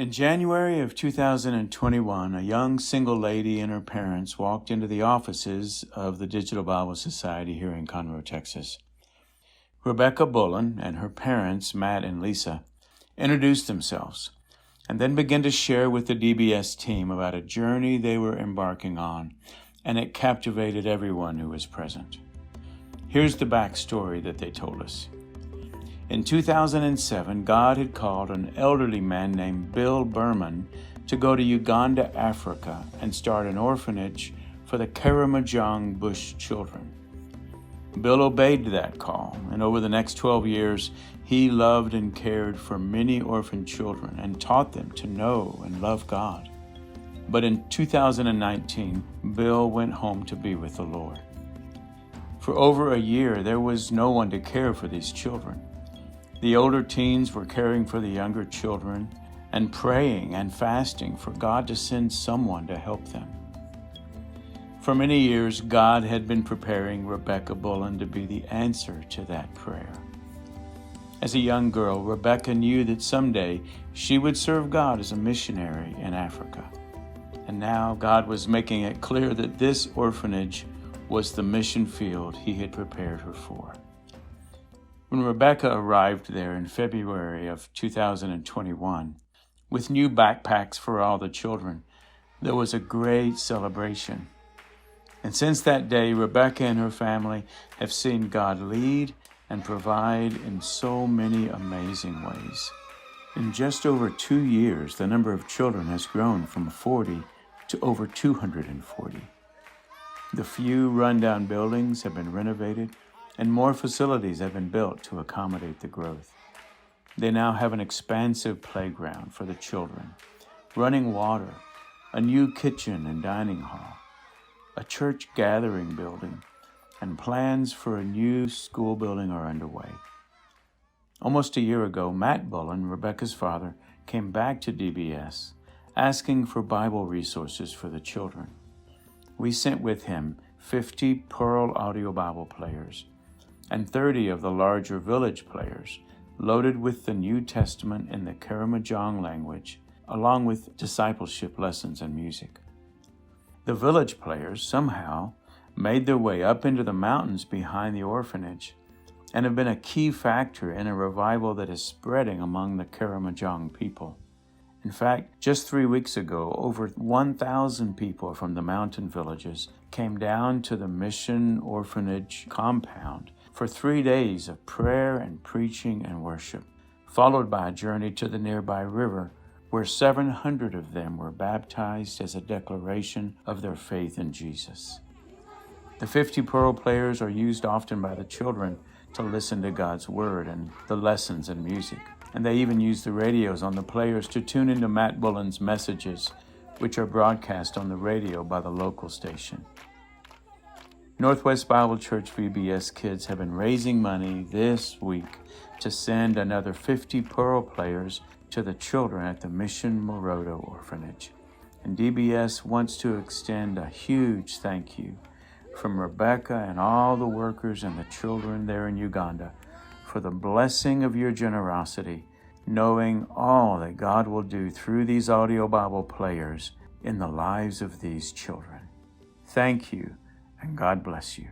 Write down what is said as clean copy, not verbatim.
In January of 2021, a young single lady and her parents walked into the offices of the Digital Bible Society here in Conroe, Texas. Rebecca Bullen and her parents, Matt and Lisa, introduced themselves and then began to share with the DBS team about a journey they were embarking on, and it captivated everyone who was present. Here's the backstory that they told us. In 2007, God had called an elderly man named Bill Berman to go to Uganda, Africa, and start an orphanage for the Karamojong Bush children. Bill obeyed that call, and over the next 12 years, he loved and cared for many orphan children and taught them to know and love God. But in 2019, Bill went home to be with the Lord. For over a year, there was no one to care for these children. The older teens were caring for the younger children and praying and fasting for God to send someone to help them. For many years, God had been preparing Rebecca Bullen to be the answer to that prayer. As a young girl, Rebecca knew that someday she would serve God as a missionary in Africa. And now God was making it clear that this orphanage was the mission field He had prepared her for. When Rebecca arrived there in February of 2021, with new backpacks for all the children, there was a great celebration. And since that day, Rebecca and her family have seen God lead and provide in so many amazing ways. In just over 2 years, the number of children has grown from 40 to over 240. The few rundown buildings have been renovated, and more facilities have been built to accommodate the growth. They now have an expansive playground for the children, running water, a new kitchen and dining hall, a church gathering building, and plans for a new school building are underway. Almost a year ago, Matt Bullen, Rebecca's father, came back to DBS asking for Bible resources for the children. We sent with him 50 Pearl audio Bible players and 30 of the larger village players, loaded with the New Testament in the Karamojong language, along with discipleship lessons and music. The village players somehow made their way up into the mountains behind the orphanage and have been a key factor in a revival that is spreading among the Karamojong people. In fact, just 3 weeks ago, over 1,000 people from the mountain villages came down to the mission orphanage compound for 3 days of prayer and preaching and worship, followed by a journey to the nearby river where 700 of them were baptized as a declaration of their faith in Jesus. The 50 Pearl players are used often by the children to listen to God's Word and the lessons and music. And they even use the radios on the players to tune into Matt Bullen's messages, which are broadcast on the radio by the local station. Northwest Bible Church VBS kids have been raising money this week to send another 50 Pearl players to the children at the Mission Moroto Orphanage. And DBS wants to extend a huge thank you from Rebecca and all the workers and the children there in Uganda for the blessing of your generosity, knowing all that God will do through these audio Bible players in the lives of these children. Thank you, and God bless you.